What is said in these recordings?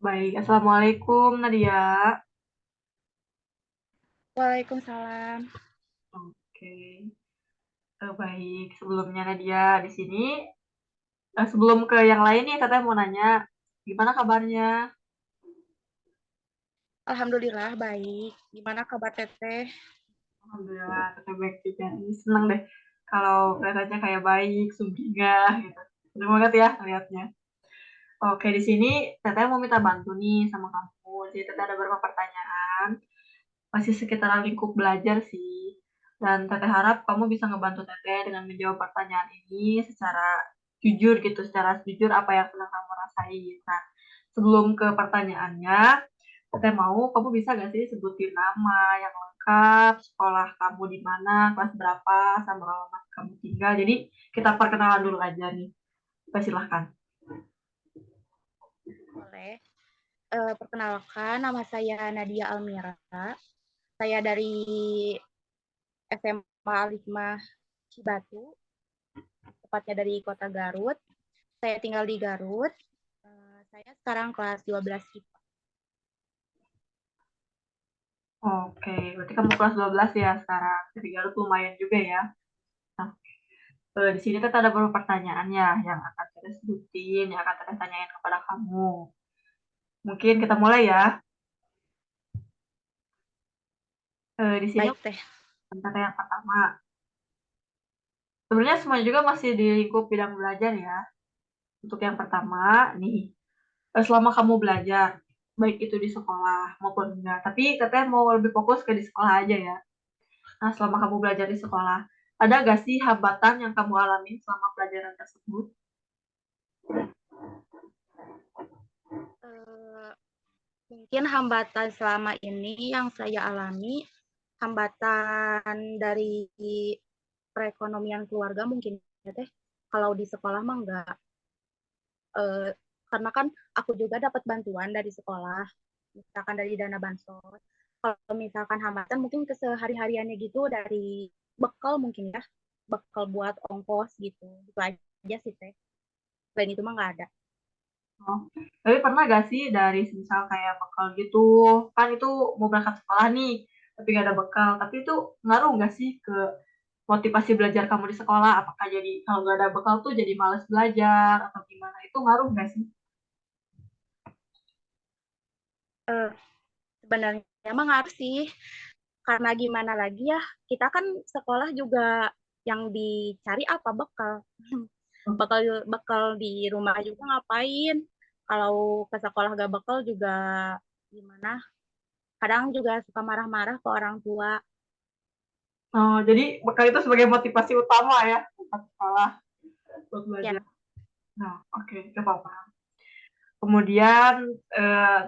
Baik, Assalamualaikum Nadia. Waalaikumsalam. Oke, baik. Sebelumnya Nadia di sini, sebelum ke yang lain nih, Teteh mau nanya, gimana kabarnya? Alhamdulillah baik. Gimana kabar Teteh? Alhamdulillah, Teteh baik juga. Ini seneng deh kalau kelihatannya kayak baik, sumringah gitu. Seneng banget ya lihatnya. Oke, di sini Teteh mau minta bantu nih sama kamu. Jadi Teteh ada beberapa pertanyaan. Masih sekitar lingkup belajar sih. Dan Teteh harap kamu bisa ngebantu Teteh dengan menjawab pertanyaan ini secara jujur gitu, secara jujur apa yang sedang kamu rasain. Nah, sebelum ke pertanyaannya, Teteh mau kamu bisa gak sih sebutin nama yang lengkap, sekolah kamu di mana, kelas berapa, sama alamat kamu tinggal. Jadi kita perkenalan dulu aja nih. Silahkan. Boleh. Perkenalkan, nama saya Nadia Almira. Saya dari SMA Al-Hikmah Cibatu, tepatnya dari Kota Garut. Saya tinggal di Garut. Saya sekarang kelas 12 IPA. Oke, berarti kamu kelas 12 ya sekarang. Jadi Garut lumayan juga ya. Nah, di sini kan ada beberapa pertanyaan ya yang akan kita sebutin, yang akan kita tanyain kepada kamu. Mungkin kita mulai ya. Di sini Baik, Teh. tentang yang pertama. Sebenarnya semuanya juga masih di lingkup bidang belajar ya. Untuk yang pertama, nih, selama kamu belajar, baik itu di sekolah maupun enggak, tapi katanya mau lebih fokus ke di sekolah aja ya. Nah, selama kamu belajar di sekolah, ada gak sih hambatan yang kamu alami selama pelajaran tersebut? Eh, Mungkin hambatan selama ini yang saya alami, hambatan dari perekonomian keluarga mungkin ya Teh. Kalau di sekolah mah enggak. eh, karena kan aku juga dapat bantuan dari sekolah, misalkan dari dana bansos. Kalau misalkan hambatan mungkin kesehari-hariannya gitu dari bekal mungkin ya, bekal buat ongkos gitu. Itu aja sih teh. Selain itu mah nggak ada. Oh, tapi pernah gak sih dari misal kayak bekal gitu, kan itu mau berangkat sekolah nih, tapi gak ada bekal, tapi itu ngaruh gak sih ke motivasi belajar kamu di sekolah? Apakah jadi kalau gak ada bekal tuh jadi males belajar atau gimana? Itu ngaruh gak sih? Eh, Sebenarnya emang harus sih, karena gimana lagi ya, kita kan sekolah juga yang dicari apa bekal. Bekal bekal di rumah juga ngapain? Kalau ke sekolah gak bekal juga gimana? Kadang juga suka marah-marah ke orang tua. Oh, jadi bekal itu sebagai motivasi utama ya untuk sekolah, buat Ya, belajar. Nah, oke, gak apa-apa. Kemudian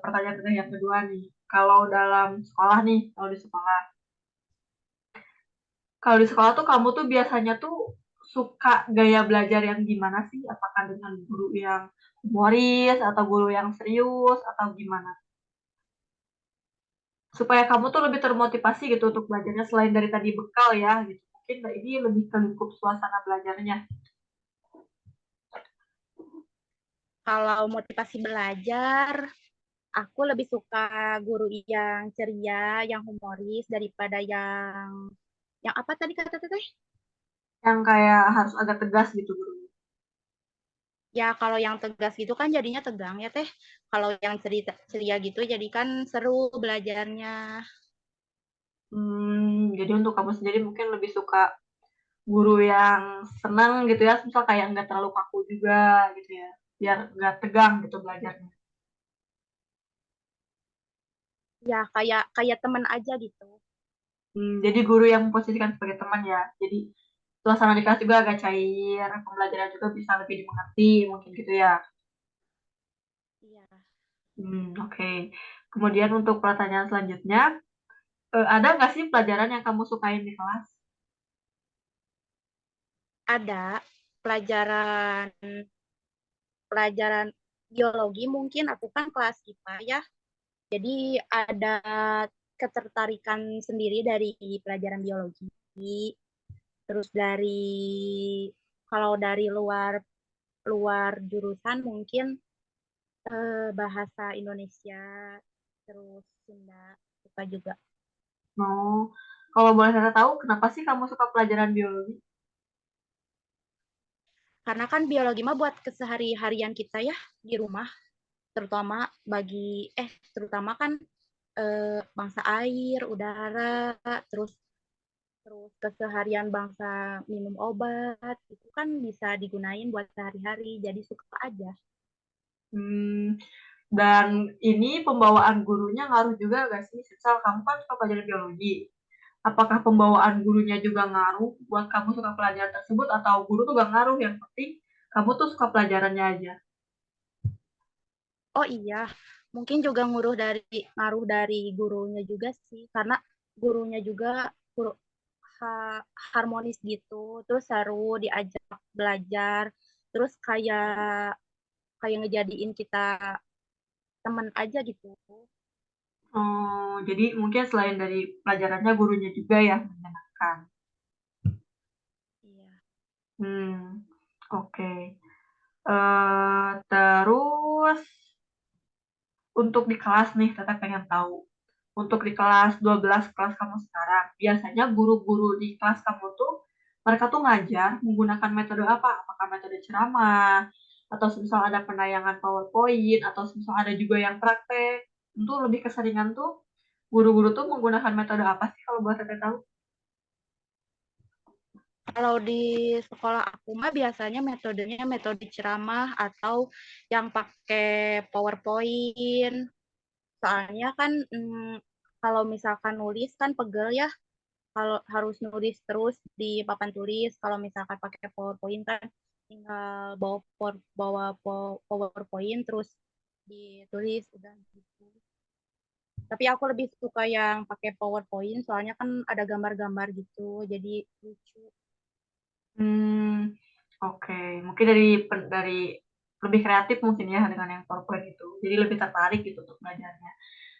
pertanyaan yang kedua nih, kalau dalam sekolah nih, kalau di sekolah tuh kamu tuh biasanya tuh suka gaya belajar yang gimana sih? Apakah dengan guru yang humoris atau guru yang serius atau gimana? Supaya kamu tuh lebih termotivasi gitu untuk belajarnya selain dari tadi bekal ya gitu. Mungkin ini lebih ke lingkup suasana belajarnya. kalau motivasi belajar, aku lebih suka guru yang ceria, yang humoris daripada yang apa tadi kata teteh? Yang kayak harus agak tegas gitu gurunya. Ya kalau yang tegas gitu kan jadinya tegang ya teh. Kalau yang cerita ceria gitu jadi kan seru belajarnya. Jadi untuk kamu sendiri mungkin lebih suka guru yang senang gitu ya, misal kayak nggak terlalu kaku juga gitu ya, biar nggak tegang gitu belajarnya. Ya kayak kayak teman aja gitu. Jadi guru yang memposisikan sebagai teman ya. Jadi suasana di kelas juga agak cair, pembelajaran juga bisa lebih dimengerti, mungkin gitu ya. Iya. Oke. Kemudian untuk pertanyaan selanjutnya, ada nggak sih pelajaran yang kamu sukain di kelas? Ada pelajaran pelajaran biologi mungkin aku kan kelas IPA ya. Jadi ada ketertarikan sendiri dari pelajaran biologi. Terus kalau dari luar luar jurusan mungkin Bahasa Indonesia, terus Sunda, suka juga. Oh, kalau boleh saya tahu, kenapa sih kamu suka pelajaran biologi? Karena kan biologi mah buat kesehari-harian kita ya di rumah, terutama terutama kan bangsa air, udara, terus terus keseharian bangsa minum obat itu kan bisa digunain buat sehari-hari, jadi suka aja. Hmm, dan ini pembawaan gurunya ngaruh juga gak sih? Misal kamu kan suka pelajaran biologi. Apakah pembawaan gurunya juga ngaruh buat kamu suka pelajaran tersebut atau guru tuh gak ngaruh? Yang penting kamu tuh suka pelajarannya aja. Oh iya, mungkin juga ngaruh dari gurunya juga sih, karena gurunya juga guru, harmonis gitu, terus seru diajak belajar, terus kayak kayak ngejadiin kita teman aja gitu. Oh, jadi mungkin selain dari pelajarannya gurunya juga ya menyenangkan. Iya. Hmm, oke. Terus untuk di kelas nih, Teteh pengen tahu. Untuk di kelas 12 kelas kamu sekarang, biasanya guru-guru di kelas kamu tuh, mereka tuh ngajar menggunakan metode apa? Apakah metode ceramah, atau misal ada penayangan PowerPoint, atau misal ada juga yang praktek. Tentu lebih keseringan tuh, guru-guru tuh menggunakan metode apa sih kalau buat Teteh tahu? Kalau di sekolah aku mah biasanya metodenya metode ceramah atau yang pakai PowerPoint. Soalnya kan kalau misalkan nulis kan pegel ya, kalau harus nulis terus di papan tulis. Kalau misalkan pakai PowerPoint kan tinggal PowerPoint terus ditulis udah gitu. Tapi aku lebih suka yang pakai PowerPoint soalnya kan ada gambar-gambar gitu, jadi lucu. Hmm, oke. Mungkin dari lebih kreatif mungkin ya dengan yang PowerPoint itu. Jadi lebih tertarik gitu untuk belajarnya.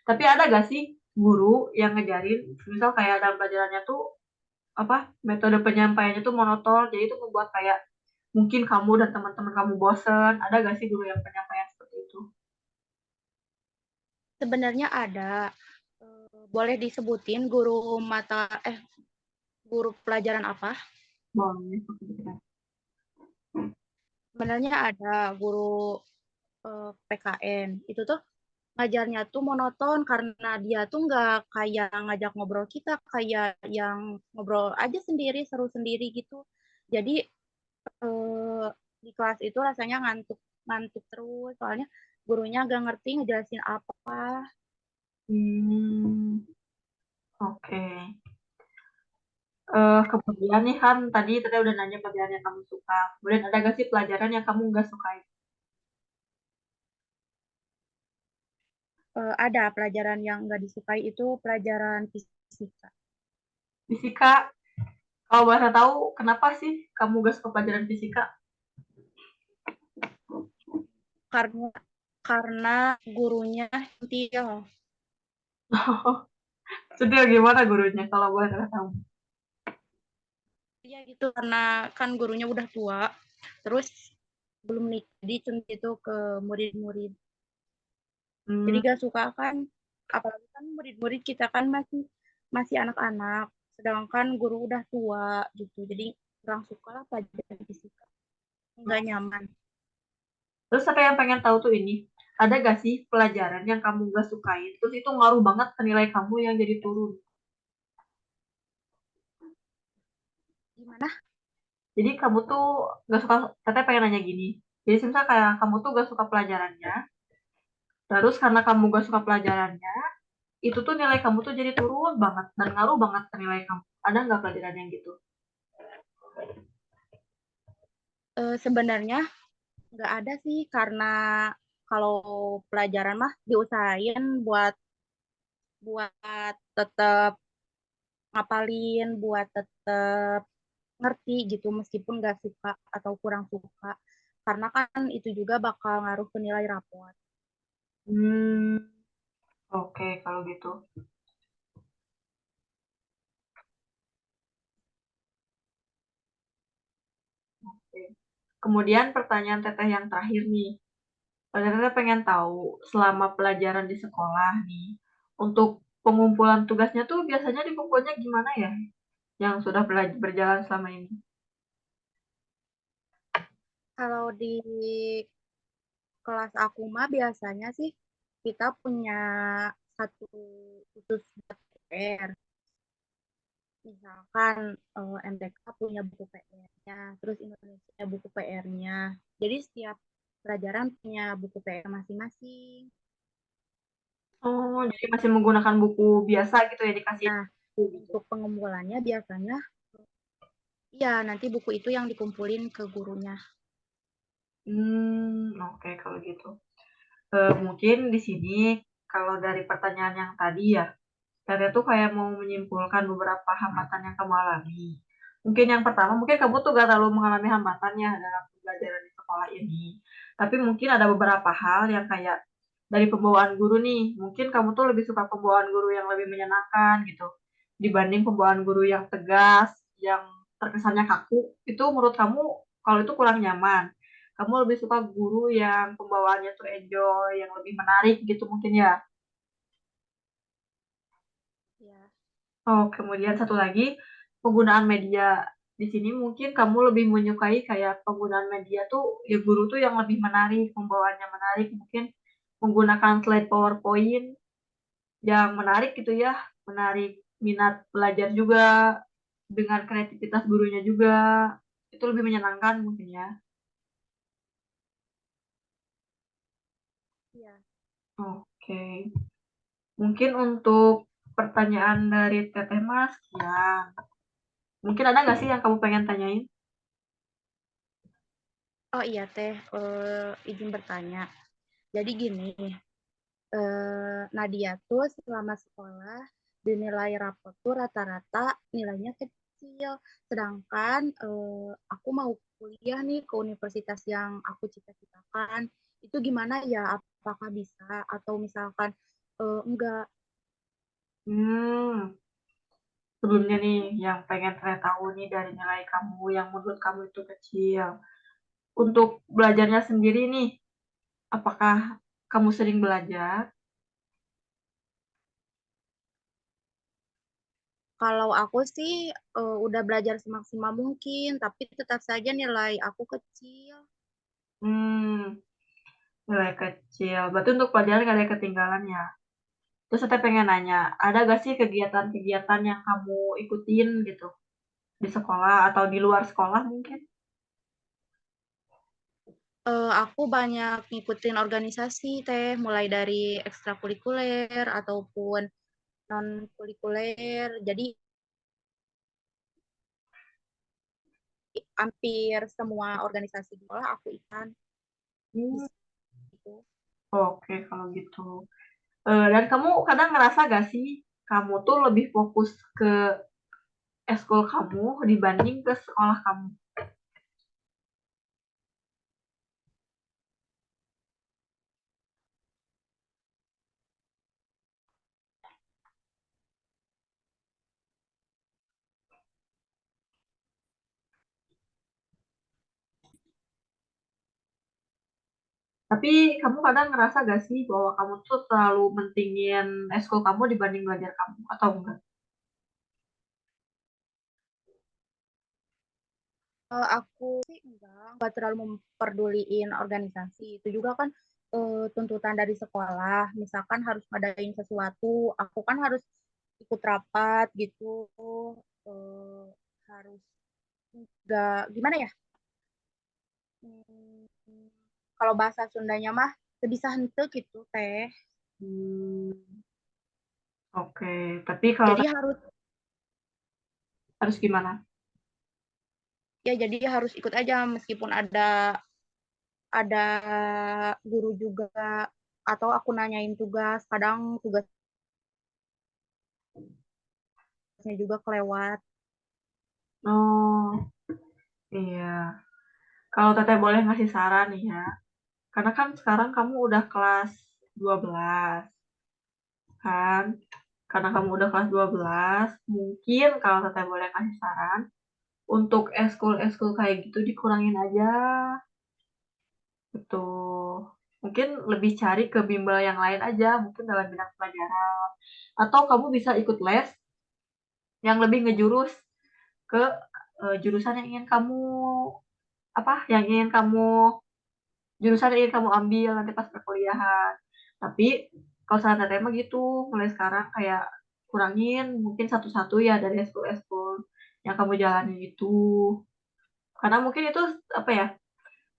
Tapi ada gak sih guru yang ngejarin, misal kayak dalam pelajarannya tuh apa metode penyampaiannya tuh monoton, jadi itu membuat kayak mungkin kamu dan teman-teman kamu bosen. Ada gak sih guru yang penyampaian seperti itu? Sebenarnya ada. Boleh disebutin guru pelajaran apa? Boleh. Sebenarnya ada guru PKN. Itu tuh ngajarnya tuh monoton karena dia tuh nggak kayak ngajak ngobrol kita, kayak yang ngobrol aja sendiri, seru sendiri gitu. Jadi eh, di kelas itu rasanya ngantuk ngantuk terus, soalnya gurunya gak ngerti ngejelasin apa. Hmm, oke. Kemudian nih kan tadi udah nanya pelajaran yang kamu suka. Kemudian ada gak sih pelajaran yang kamu nggak sukai? Ada pelajaran yang nggak disukai itu pelajaran fisika. Fisika. Kalau boleh tahu kenapa sih kamu gak suka pelajaran fisika? karena karena gurunya centil. Sedih gimana gurunya kalau boleh tahu? Iya gitu karena kan gurunya udah tua, terus belum nikah, jadi centil itu ke murid-murid. Jadi Hmm, gak suka kan, apalagi kan murid-murid kita kan masih masih anak-anak, sedangkan guru udah tua gitu. Jadi kurang suka lah pelajaran fisika, nggak nyaman. terus saya yang pengen tahu tuh ini, ada gak sih pelajaran yang kamu gak sukain, terus itu ngaruh banget ke nilai kamu yang jadi turun? Gimana? Jadi kamu tuh gak suka, katanya pengen nanya gini. Jadi misalnya kayak kamu tuh gak suka pelajarannya, terus karena kamu gak suka pelajarannya, itu tuh nilai kamu tuh jadi turun banget dan ngaruh banget ke nilai kamu. Ada nggak pelajaran yang gitu? Sebenarnya nggak ada sih karena kalau pelajaran mah diusahain buat buat tetap ngapalin, buat tetap ngerti gitu meskipun nggak suka atau kurang suka. Karena kan itu juga bakal ngaruh ke nilai rapor. Hmm, oke kalau gitu. Oke. Kemudian pertanyaan teteh yang terakhir nih. Ternyata pengen tahu selama pelajaran di sekolah nih, untuk pengumpulan tugasnya tuh biasanya dikumpulnya gimana ya? Yang sudah berjalan selama ini. Kalau di kelas aku mah biasanya sih kita punya satu khusus buat PR. Misalkan MTK punya buku PR-nya, terus Indonesia punya buku PR-nya. Jadi setiap pelajaran punya buku PR masing-masing. Oh, jadi masih menggunakan buku biasa gitu ya dikasih Nah, buku gitu. untuk pengumpulannya biasanya ya nanti buku itu yang dikumpulin ke gurunya. Oke kalau gitu. Mungkin di sini kalau dari pertanyaan yang tadi ya, saya tuh kayak mau menyimpulkan beberapa hambatan yang kamu alami. Mungkin yang pertama, mungkin kamu tuh gak terlalu mengalami hambatan ya dalam pembelajaran di sekolah ini. Tapi mungkin ada beberapa hal yang kayak dari pembawaan guru nih. Mungkin kamu tuh lebih suka pembawaan guru yang lebih menyenangkan gitu. Dibanding pembawaan guru yang tegas, yang terkesannya kaku. Itu menurut kamu kalau itu kurang nyaman. Kamu lebih suka guru yang pembawaannya tuh enjoy, yang lebih menarik gitu mungkin ya. Ya, Oh, kemudian satu lagi, penggunaan media. Di sini mungkin kamu lebih menyukai kayak penggunaan media tuh, ya guru tuh yang lebih menarik, pembawaannya menarik, mungkin menggunakan slide PowerPoint yang menarik gitu ya, menarik minat belajar juga, dengan kreativitas gurunya juga, itu lebih menyenangkan mungkin ya. ya. Oke, mungkin untuk pertanyaan dari Teteh Mas, ya. Mungkin ada nggak sih yang kamu pengen tanyain? Oh iya teh, izin bertanya. Jadi gini, Nadia tuh selama sekolah dinilai rapot tuh rata-rata nilainya kecil. Sedangkan aku mau kuliah nih ke universitas yang aku cita-citakan. Itu gimana ya? Apakah bisa atau misalkan enggak? Hmm, Sebelumnya nih, yang pengen saya tahu nih dari nilai kamu yang menurut kamu itu kecil. Untuk belajarnya sendiri nih, apakah kamu sering belajar? Kalau aku sih udah belajar semaksimal mungkin, tapi tetap saja nilai aku kecil. Hmm, Nilai kecil. Berarti untuk pelajaran nggak ada yang ketinggalan ya. Terus saya pengen nanya, ada gak sih kegiatan-kegiatan yang kamu ikutin gitu di sekolah atau di luar sekolah mungkin? Aku banyak ngikutin organisasi teh, mulai dari ekstrakurikuler ataupun non kurikuler. Jadi hampir semua organisasi di sekolah aku ikut di Hmm, situ. Oke, kalau gitu. Dan kamu kadang ngerasa gak sih kamu tuh lebih fokus ke eskul kamu dibanding ke sekolah kamu? Tapi kamu kadang ngerasa gak sih bahwa kamu tuh terlalu mentingin eskul kamu dibanding belajar kamu atau enggak? Aku sih enggak terlalu memperduliin organisasi. Itu juga kan tuntutan dari sekolah. Misalkan harus ngadain sesuatu, aku kan harus ikut rapat gitu. Eh, Harus enggak gimana ya? Hmm, Kalau bahasa Sundanya mah bisa hente gitu teh. Hmm, oke. Tapi kalau Jadi harus harus gimana? jadi harus ikut aja meskipun ada guru juga atau aku nanyain tugas, kadang tugasnya juga kelewat. Oh, iya. Kalau Teteh boleh ngasih saran nih ya. Karena kan sekarang kamu udah kelas 12 kan? Karena kamu udah kelas 12, mungkin kalau Teteh boleh kasih saran, untuk eskul-eskul kayak gitu dikurangin aja. Betul. mungkin lebih cari ke bimbel yang lain aja, mungkin dalam bidang pelajaran. Atau kamu bisa ikut les yang lebih ngejurus ke jurusan yang ingin kamu yang ingin kamu jurusan yang ingin kamu ambil nanti pas perkuliahan. Tapi kalau saran teteh mah gitu, mulai sekarang kayak kurangin mungkin satu-satu ya dari eskul-eskul yang kamu jalani itu. Karena mungkin itu apa ya,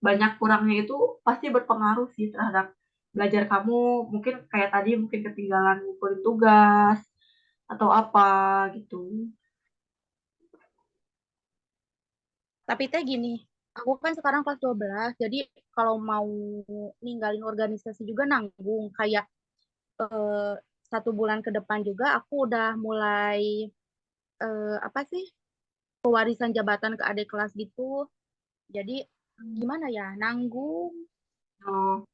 banyak kurangnya itu pasti berpengaruh sih terhadap belajar kamu. Mungkin kayak tadi mungkin ketinggalan ngumpulin tugas atau apa gitu. Tapi teh gini, aku kan sekarang kelas 12, jadi kalau mau ninggalin organisasi juga nanggung. Kayak eh, 1 bulan ke depan juga aku udah mulai apa sih, pewarisan jabatan ke adik kelas gitu. Jadi gimana ya, nanggung. Oh,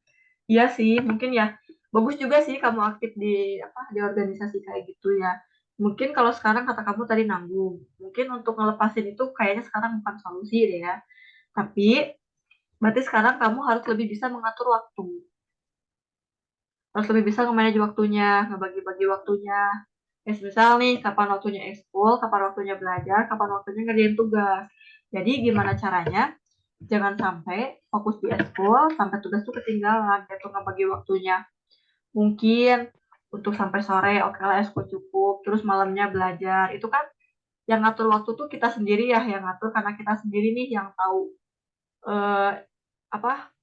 iya sih, mungkin ya. Bagus juga sih kamu aktif di di organisasi kayak gitu ya. Mungkin kalau sekarang kata kamu tadi nanggung, mungkin untuk ngelepasin itu kayaknya sekarang bukan solusi deh ya. Tapi berarti sekarang kamu harus lebih bisa mengatur waktu. Harus lebih bisa nge-manage waktunya, ngebagi-bagi waktunya. Misal nih, kapan waktunya ekskul, kapan waktunya belajar, kapan waktunya ngerjain tugas. Jadi gimana caranya? Jangan sampai fokus di ekskul, sampai tugas tuh ketinggalan. Itu ngebagi waktunya. Mungkin untuk sampai sore, oke lah ekskul cukup. Terus malamnya belajar. Itu kan yang ngatur waktu tuh kita sendiri ya, yang ngatur karena kita sendiri nih yang tahu eh,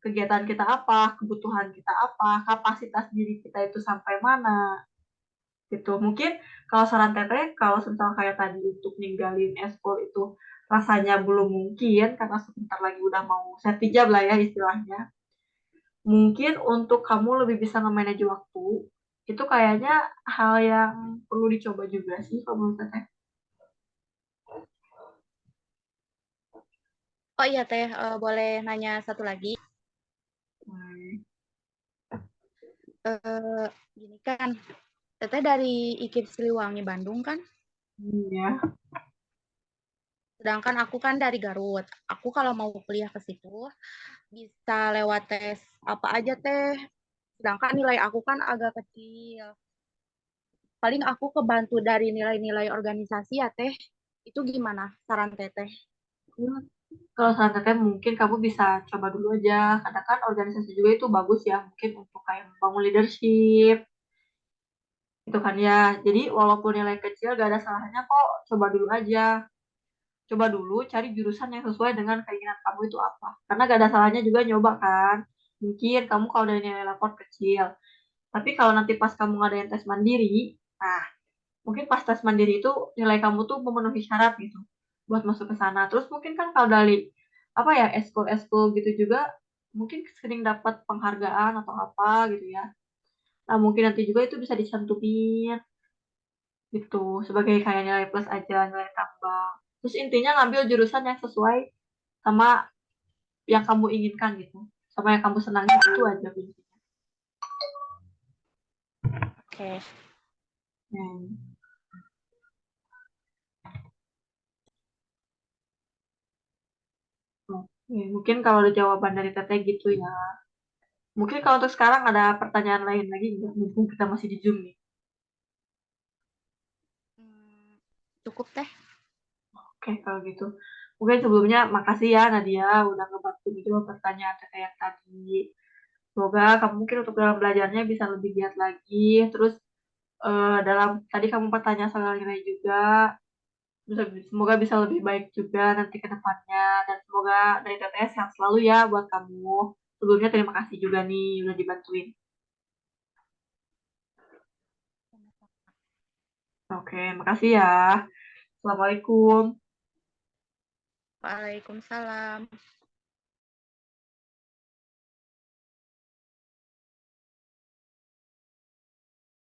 kegiatan kita apa, kebutuhan kita apa, kapasitas diri kita itu sampai mana gitu. Mungkin kalau saran teteh, kalau misal kayak tadi untuk ninggalin eskul itu rasanya belum mungkin karena sebentar lagi udah mau sertijab lah ya istilahnya. Mungkin untuk kamu lebih bisa nge-manage waktu, itu kayaknya hal yang perlu dicoba juga sih kalau menurut teteh. Oh iya teh, boleh nanya satu lagi. Hmm, Eh, Gini kan, teteh dari IKIP Siliwangi Bandung kan, iya. sedangkan aku kan dari Garut. Aku kalau mau kuliah ke situ bisa lewat tes apa aja teh. Sedangkan nilai aku kan agak kecil. Paling aku kebantu dari nilai-nilai organisasi ya teh. Itu gimana saran teteh? Hmm, Kalau saran teteh mungkin kamu bisa coba dulu aja. Karena kan organisasi juga itu bagus ya. Mungkin untuk kayak membangun leadership, itu kan ya. Jadi walaupun nilai kecil gak ada salahnya kok. Coba dulu aja. Coba dulu cari jurusan yang sesuai dengan keinginan kamu itu apa. Karena gak ada salahnya juga nyoba kan. Mungkin kamu kalau dari nilai rapor kecil. Tapi kalau nanti pas kamu ngadain tes mandiri, nah mungkin pas tes mandiri itu nilai kamu tuh memenuhi syarat gitu buat masuk ke sana. Terus mungkin kan kalau dari eskul-eskul gitu juga mungkin sering dapat penghargaan atau apa gitu ya. Nah mungkin nanti juga itu bisa dicantumin gitu sebagai kayak nilai plus aja, nilai tambah. Terus intinya ngambil jurusan yang sesuai sama yang kamu inginkan gitu, sama yang kamu senangi itu aja kuncinya. Oke. Hmm. Oke, mungkin kalau ada jawaban dari Teteh gitu ya. Mungkin kalau untuk sekarang ada pertanyaan lain lagi nggak? Mumpung kita masih di Zoom nih. Hmm, Cukup teh. Oke, kalau gitu. Mungkin sebelumnya makasih ya Nadia udah ngebantu menjawab pertanyaan Teteh yang tadi. Semoga kamu mungkin untuk dalam belajarnya bisa lebih giat lagi. Terus dalam tadi kamu pertanyaan soal nilai juga. Semoga bisa lebih baik juga nanti ke depannya. Dan semoga dari TTS sehat selalu ya buat kamu. Sebelumnya terima kasih juga nih udah dibantuin. Oke, makasih ya. Assalamualaikum. Waalaikumsalam.